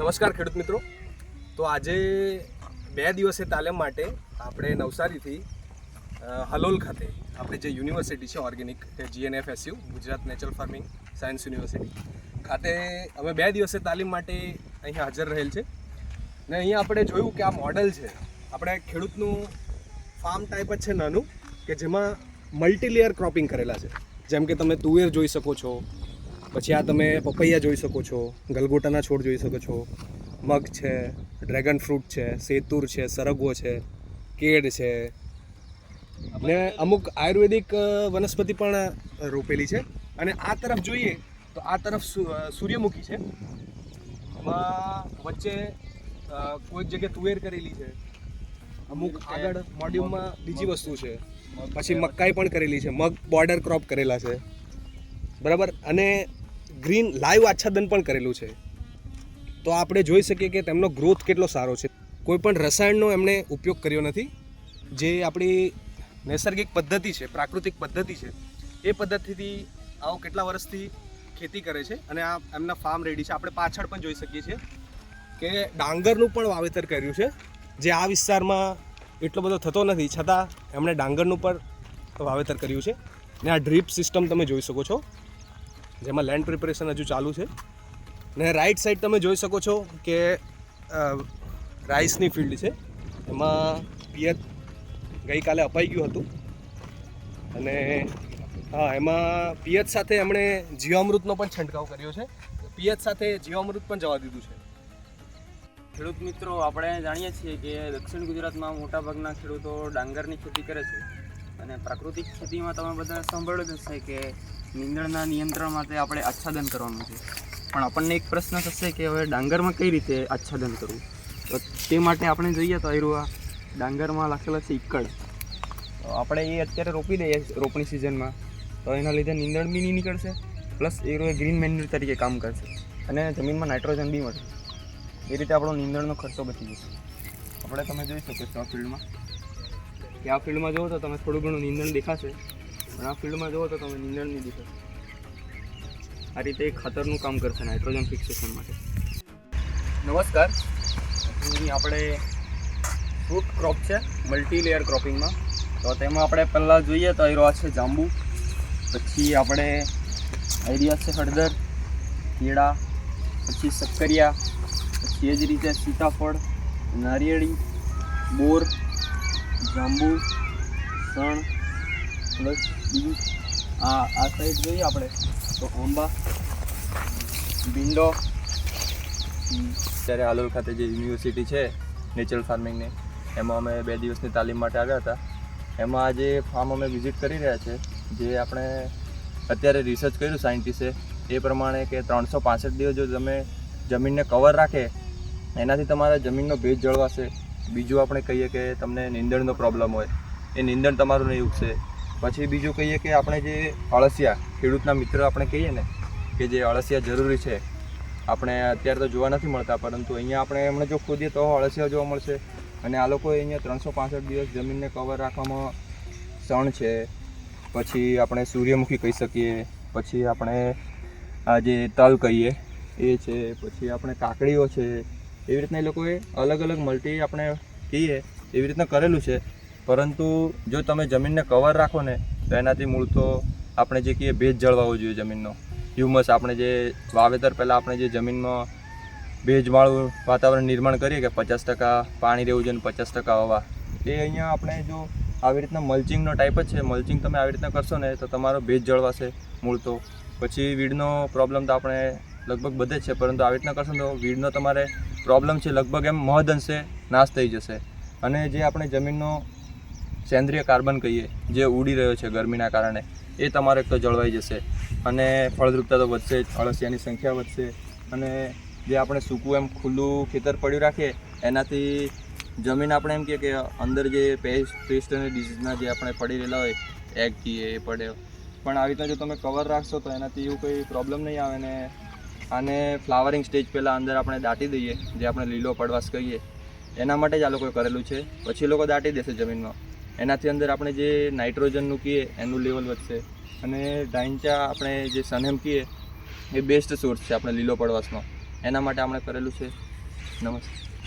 નમસ્કાર ખેડૂત મિત્રો. તો આજે 2 દિવસે તાલીમ માટે આપણે નવસારીથી હલોલ ખાતે આપણે જે યુનિવર્સિટી છે organic GNFSU Gujarat natural farming science university ખાતે અમે 2 દિવસે તાલીમ માટે અહીં હાજર રહેલ છે ને અહીંયા આપણે જોયું કે આ મોડલ છે આપણે ખેડૂતનું ફાર્મ ટાઈપ જ છે નાનું કે જેમાં મલ્ટીલેયર ક્રોપિંગ કરેલા છે. જેમ કે તમે તુવેર જોઈ શકો છો, પછી આ તમે પપૈયા જોઈ શકો છો, ગલગોટાના છોડ જોઈ શકો છો, મગ છે, ડ્રેગન ફ્રૂટ છે, સેતુર છે, સરગવો છે, કેળ છે ને અમુક આયુર્વેદિક વનસ્પતિ પણ રોપેલી છે. અને આ તરફ જોઈએ તો આ તરફ સૂર્યમુખી છે, એમાં વચ્ચે કોઈક જગ્યાએ તુવેર કરેલી છે, અમુક આગળ મોડ્યુલમાં બીજી વસ્તુ છે, પછી મકાઈ પણ કરેલી છે, મગ બોર્ડર ક્રોપ કરેલા છે બરાબર, અને ગ્રીન લાઈવ આચ્છાદન પણ કરેલું છે. તો આપણે જોઈ શકીએ કે તેમનો ગ્રોથ કેટલો સારો છે. કોઈ પણ રસાયણનો એમણે ઉપયોગ કર્યો નથી. જે આપણી નૈસર્ગિક પદ્ધતિ છે, પ્રાકૃતિક પદ્ધતિ છે, એ પદ્ધતિથી આવો કેટલા વર્ષથી ખેતી કરે છે અને આ એમના ફાર્મ રેડી છે. આપણે પાછળ પણ જોઈ શકીએ છીએ કે ડાંગરનું પણ વાવેતર કર્યું છે, જે આ વિસ્તારમાં એટલો બધો થતો નથી, છતાં એમણે ડાંગરનું પણ વાવેતર કર્યું છે. ને આ ડ્રીપ સિસ્ટમ તમે જોઈ શકો છો, જેમાં લેન્ડ પ્રિપરેશન હજુ ચાલુ છે. ને રાઈટ સાઈડ તમે જોઈ શકો છો કે રાઈસની ફિલ્ડ છે, એમાં પિયત ગઈકાલે અપાઈ ગયું હતું. અને હા, એમાં પિયત સાથે એમણે જીવામૃતનો પણ છંટકાવ કર્યો છે. પિયત સાથે જીવામૃત પણ જવા દીધું છે. ખેડૂત મિત્રો, આપણે જાણીએ છીએ કે દક્ષિણ ગુજરાતમાં મોટાભાગના ખેડૂતો ડાંગરની ખેતી કરે છે અને પ્રાકૃતિક ખેતીમાં તમે બધા સાંભળ્યું જ હશે કે નીંદણના નિયંત્રણ માટે આપણે આચ્છાદન કરવાનું છે. પણ આપણને એક પ્રશ્ન થશે કે હવે ડાંગરમાં કઈ રીતે આચ્છાદન કરવું? તો તે માટે આપણે જોઈએ તો આ ડાંગરમાં લખેલા છે ઈકડ. તો આપણે એ અત્યારે રોપી દઈએ રોપણી સિઝનમાં, તો એના લીધે નીંદણ બી નહીં નીકળશે, પ્લસ એ ગ્રીન મેન્યુર તરીકે કામ કરશે અને જમીનમાં નાઇટ્રોજન બી મળશે. એ રીતે આપણો નીંદણનો ખર્ચો બચી જશે. આપણે તમે જોઈ શકો છો આ ફિલ્ડમાં કે આ ફિલ્ડમાં જુઓ તો તમે થોડું ઘણું નીંદણ દેખાશે, પણ આ ફિલ્ડમાં જુઓ તો તમે નીંદણ નહીં દેખાશે. આ રીતે એક ખાતરનું કામ કરશે નાઇટ્રોજન ફિક્સેશન માટે. નમસ્કાર, અહીં આપણે ફ્રૂટ ક્રોપ છે મલ્ટીલેયર ક્રોપિંગમાં. તો તેમાં આપણે પહેલાં જોઈએ તો આ છે જાંબુ, પછી આપણે આઈડિયા છે હળદર, કેળા, પછી શક્કરિયા, પછી એ જ રીતે સીતાફળ, નારિયેળી, બોર, જાંબુ, સણ, પ્લસ બીજું આ સાઈડ જોઈએ આપણે તો આંબા, ભીંડો. ત્યારે હાલોલ ખાતે જે યુનિવર્સિટી છે નેચરલ ફાર્મિંગની, એમાં અમે 2 દિવસની તાલીમ માટે આવ્યા હતા. એમાં આજે ફાર્મ અમે વિઝિટ કરી રહ્યા છે. જે આપણે અત્યારે રિસર્ચ કર્યું સાયન્ટિસ્ટે એ પ્રમાણે કે 365 દિવસ જો તમે જમીનને કવર રાખે એનાથી તમારા જમીનનો ભેજ જળવાશે. બીજું આપણે કહીએ કે તમને નીંદણનો પ્રોબ્લેમ હોય એ નીંદણ તમારું નહીં ઉગશે. પછી બીજું કહીએ કે આપણે જે અળસિયા, ખેડૂતના મિત્ર આપણે કહીએ ને કે જે અળસિયા જરૂરી છે, આપણે અત્યારે તો જોવા નથી મળતા, પરંતુ અહીંયા આપણે એમણે જો ખોદીએ તો અળસિયા જોવા મળશે. અને આ લોકોએ અહીંયા 365 દિવસ જમીનને કવર રાખવામાં સણ છે, પછી આપણે સૂર્યમુખી કહી શકીએ, પછી આપણે આ જે તલ કહીએ એ છે, પછી આપણે કાકડીઓ છે, એવી રીતના એ લોકોએ અલગ અલગ મલ્ટી આપણે કહીએ એવી રીતના કરેલું છે. પરંતુ જો તમે જમીનને કવર રાખો ને તો એનાથી મૂળ તો આપણે જે કહીએ ભેજ જળવાવો જોઈએ જમીનનો, હ્યુમસ. આપણે જે વાવેતર પહેલાં આપણે જે જમીનમાં ભેજવાળું વાતાવરણ નિર્માણ કરીએ કે 50% પાણી રહેવું જોઈએ, 50% હવા, એ અહીંયા આપણે જો આવી રીતના મલ્ચિંગનો ટાઈપ જ છે. મલ્ચિંગ તમે આવી રીતના કરશો ને તો તમારો ભેજ જળવાશે મૂળ તો. પછી વીડનો પ્રોબ્લેમ તો આપણે લગભગ બધે જ છે, પરંતુ આવી રીતના કરશો તો વીડનો તમારે પ્રોબ્લેમ છે લગભગ એમ મહદઅંશે નાશ થઈ જશે. અને જે આપણે જમીનનો સેન્દ્રિય કાર્બન કહીએ જે ઉડી રહ્યો છે ગરમીના કારણે, એ તમારે એક તો જળવાઈ જશે અને ફળદ્રુપતા તો વધશે જ, અળસિયાની સંખ્યા વધશે. અને જે આપણે સૂકું એમ ખુલ્લું ખેતર પડ્યું રાખીએ એનાથી જમીન આપણે એમ કહીએ કે અંદર જે પેસ્ટ અને ડિઝીઝના જે આપણે પડી રહેલા હોય એગ કહીએ એ પડે, પણ આવી રીતના જો તમે કવર રાખશો તો એનાથી એવું કોઈ પ્રોબ્લેમ નહીં આવે. ને આને ફ્લાવરિંગ સ્ટેજ પહેલાં અંદર આપણે દાટી દઈએ, જે આપણે લીલો પડવાશ કહીએ, એના માટે જ આ લોકોએ કરેલું છે. પછી લોકો દાટી દેશે જમીનમાં, એનાથી અંદર આપણે જે નાઇટ્રોજનનું કહીએ એનું લેવલ વધશે. અને ડાઇંચા આપણે જે સનેમ કહીએ એ બેસ્ટ સોર્સ છે આપણે લીલો પડવાશનો, એના માટે આપણે કરેલું છે. નમસ્તે.